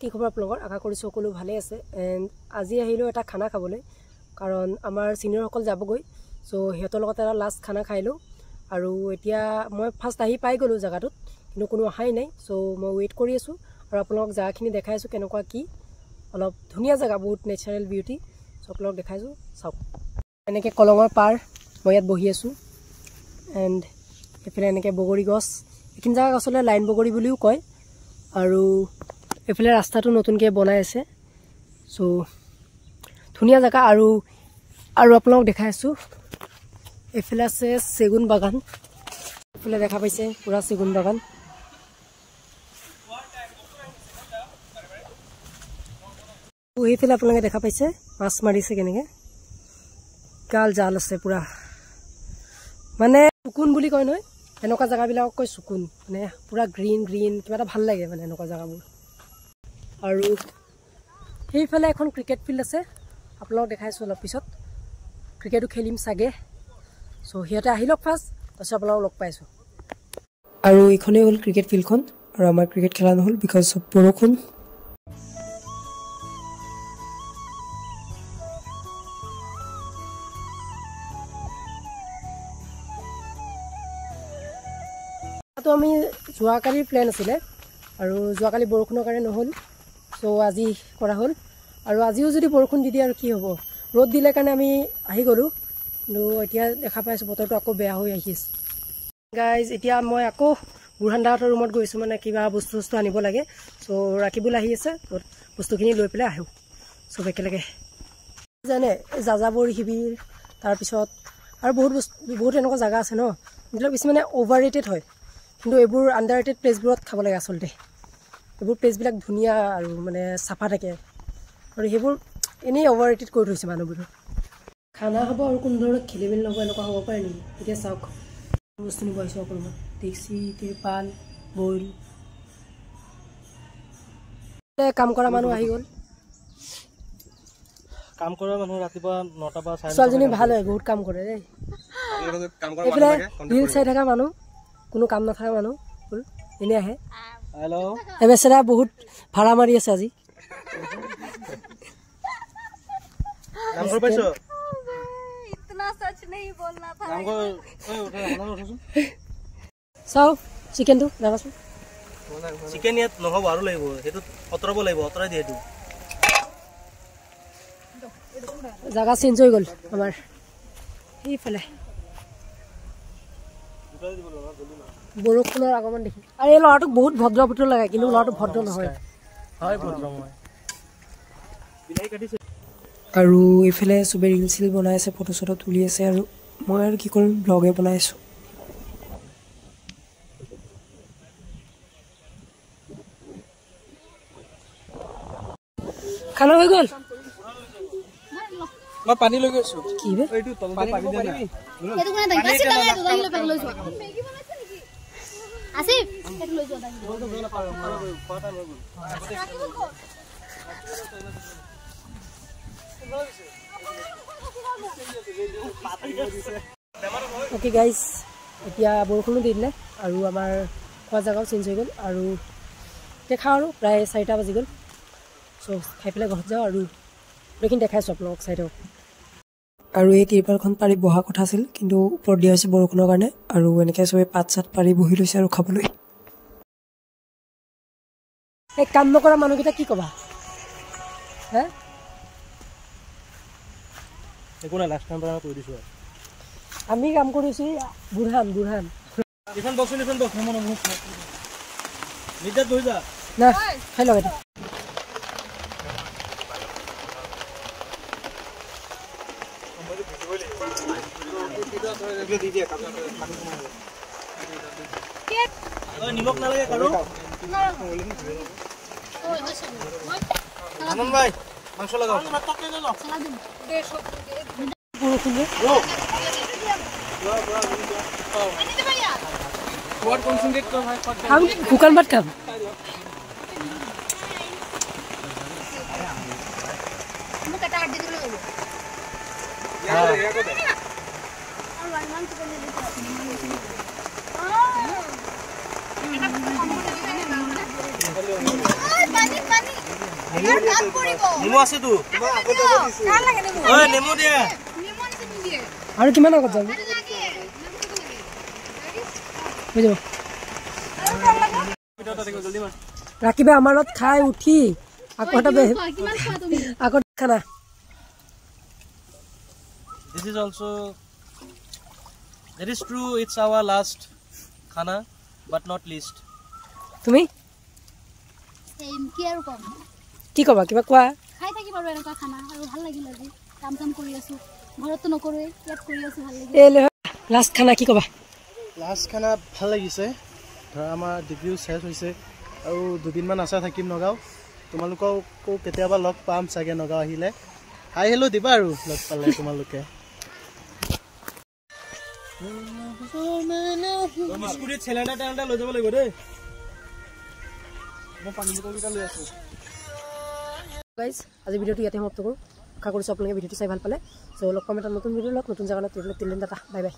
কি খবৰ আপোনালোকৰ আশা কৰিছো সকলো ভালে আছে এণ্ড আজি আহিলো এটা খানা খাবলৈ কাৰণ আমাৰ সিনিয়ৰসকল যাবগৈ সো হেতৰ লগত এটা লাষ্ট খানা খাইলো আৰু এতিয়া মই ফাৰ্স্ট আহি পাই গলো জায়গাটোত কিন্তু কোনো আহাই নাই সো মই ওয়েট কৰি আছো আৰু আপোনালোকক জায়গাখিনি দেখাইছো কেনেকুৱা কি অলপ ধুনিয়া জায়গা বহুত নেচাৰেল বিউটি সো আপোনালোকক দেখাইছো চাওক এনেকে কলঙৰ পাৰ মই ইয়াত বহি আছো এণ্ড এফালে এনেকে বগৰী গছ একিন জায়গা আসলে লাইন বগৰী বুলিও কয় আৰু এফালে ৰাস্তাটো নতুনকৈ বনাই আছে সো ধুনিয়া জায়গা আৰু আপোনালোকক দেখাই আছো এফালে আছে চেগুন বাগান এফালে দেখা পাইছে পুৰা চেগুন বাগান এইফালে আপোনালোকে দেখা পাইছে মাছ মাৰিছে কেনেকে কাল জাল আছে পুৰা মানে সুকুন বুলি কয় নহয় এনেকুৱা জায়গাবিলাকক কয় সুকুন মানে পুৰা গ্ৰীণ গ্ৰীণ কিবা এটা ভাল লাগে মানে এনেকুৱা জায়গাবোৰ আৰু সেইফালে এখন ক্ৰিকেট ফিল্ড আছে আপোনালোকক দেখাইছো অলপ পিছত ক্ৰিকেটো খেলিম চাগে সো হিয়াতে আহিলক ফাৰ্স্ট তাৰপিছত আপোনালোকক লগ পাইছো আৰু এইখনেই হ'ল ক্ৰিকেট ফিল্ডখন আৰু আমাৰ ক্ৰিকেট খেলা নহ'ল বিকজ অফ বৰষুণ তো আমি যোৱাকালিৰ প্লেন আছিলে আৰু যোৱাকালি বৰষুণৰ কাৰণে নহ'ল সো আজি কৰা হ'ল আৰু আজিও যদি বৰষুণ দি দিয়ে আৰু কি হ'ব ৰ'দ দিলে কাৰণে আমি আহি গ'লো কিন্তু এতিয়া দেখা পাইছো বতৰটো আকৌ বেয়া হৈ আহিছে গাইজ এতিয়া মই আকৌ বুঢ়ানদাহঁতৰ ৰুমত গৈছো মানে কিবা বস্তু আনিব লাগে সো ৰাখিবলৈ আহি আছে তো বস্তুখিনি লৈ পেলাই আহো সব একেলগে জানে যাযাবৰী শিবিৰ তাৰপিছত আৰু বহুত এনেকুৱা জায়গা আছে ন এইবিলাক বেছি মানে অভাৰ ৰেটেড হয় কিন্তু এইবোৰ আণ্ডাৰ ৰেটেড প্লেচবোৰত খাব লাগে আচলতে এইবোৰ প্লেচবিলাক ধুনীয়া আৰু মানে চাফা থাকে আৰু সেইবোৰ এনেই অভাৰ ৰেটেড কৰি থৈছে মানুহবোৰ খানা হ'ব আৰু কোনো ধৰণৰ খেলি মেলি নহ'ব এনেকুৱা হ'ব পাৰে নেকি এতিয়া চাওক বস্তু নিব আহিছোঁ অকণমান টেক্সি তিৰপাল বইল কাম কৰা মানুহ আহি গ'ল কাম কৰা মানুহ ৰাতিপুৱা 9টা পৰা 9:30 ছোৱালীজনী ভাল হয় বহুত কাম কৰে দেই এইফালে ৰিল চাই থকা মানুহ কোনো কাম নথকা মানুহ এনে আহে হেল্ল' এবেচেৰা বহুত ভাড়া মাৰি আছে আজি নাম কৰি পাইছো इतना सच नहीं बोलना था নাম কৰি ওই উঠা হনা উঠাচোন চাও চিকেনটো দেখাচোন চিকেন ইয়াত নহব আৰু লাগিব হেতু অতৰাব লাগিব অতৰাই দিয়ে হেতু জায়গা চেঞ্জ হৈ গ'ল আমাৰ এইফালে বৰষুণৰ আগমন দেখি আৰু এই ল'ৰাটোক বহুত ভদ্ৰ পুত্ৰ লাগে কিন্তু ল'ৰাটো ভদ্ৰ নহয় হয় ভদ্ৰ মই বিলাহী কাটিছে আৰু এইফালে চবে ৰিল চিল বনাই আছে ফটো চটো তুলি আছে আৰু মই আৰু কি কৰিম ব্লগে বনাই আছো খানা হৈ গ'ল মই পানী লৈ গৈছো কি বে এইটো তলতে পানী দিয়া নাই এটো কোনে দাই বাসি দাই তো দাই পেক লৈছো মেগি বনাইছে নেকি আসিফ এক লৈ যোৱা দাই ওকে গাইজ এতিয়া বৰষুণো দি দিলে আৰু আমাৰ খোৱা জাগাও চেঞ্জ হৈ গ'ল আৰু এতিয়া খাওঁ আৰু প্ৰায় 4টা বাজি গ'ল সো খাই পেলাই ঘৰত যাওঁ আৰু গোটেইখিনি দেখাইছোঁ আপোনালোকক চাই দিয়ক আৰু এই তিৰপালখন পাৰি বহা কথা আছিল কিন্তু ওপৰত দিয়া হৈছে বৰষুণৰ কাৰণে আৰু এনেকৈ চবে পাত চাত পাৰি বহি লৈছে আৰু খাবলৈ এই কাম নকৰা মানুহকেইটা কি ক'বা হে একো নাই লাষ্ট টাইম পৰা কৈ দিছো আমি কাম কৰিছোঁ বুঢ়ান এখন বক্স নমন নিজাত বহি যা না খাই লগ এটা নিমখ নালাগে কাৰো আনন্দ ভাই মাংস লাগাও শুকান ভাত খাম पानी নেমু আছেতো ঐ নেমু দিয়া আৰু কিমান আগত যাম হৈ যাব ৰাখিবা আমাৰ লগত খাই উঠি আকৌ খানা This is also, that is true, it's our last khana, but not least. তুমি কি ক'বা কিবা কোৱা খাই থাকি বাৰু এনেকুৱা খানা আৰু ভাল লাগিল আজি কাম কাম কৰি আছো ঘৰতো নকৰোৱে ইয়াত কৰি আছো ভাল লাগিল এই লাষ্ট খানা কি ক'বা লাষ্ট খানা ভাল লাগিছে ধৰা আমাৰ ডিগ্ৰীও শেষ হৈছে আৰু দুদিনমান আশা থাকিম নগাঁও তোমালোককো কেতিয়াবা লগ পাম চাগে নগাঁও আহিলে হাই হেল্ল' দিবা আৰু লগ পালে তোমালোকে বিস্কুট চেলেণ্ডা টেলেণ্ডা লৈ যাব লাগিব দেই মই পানী বটলকেইটা লৈ আছোঁ গাইজ আজি ভিডিঅ'টো ইয়াতে সমাপ্ত কৰোঁ আশা কৰিছোঁ আপোনালোকে ভিডিঅ'টো চাই ভাল পালে চ' লগ পাম এটা নতুন ভিডিঅ' লগ নতুন জেগাত টেলেণ্ট এটা বাই বাই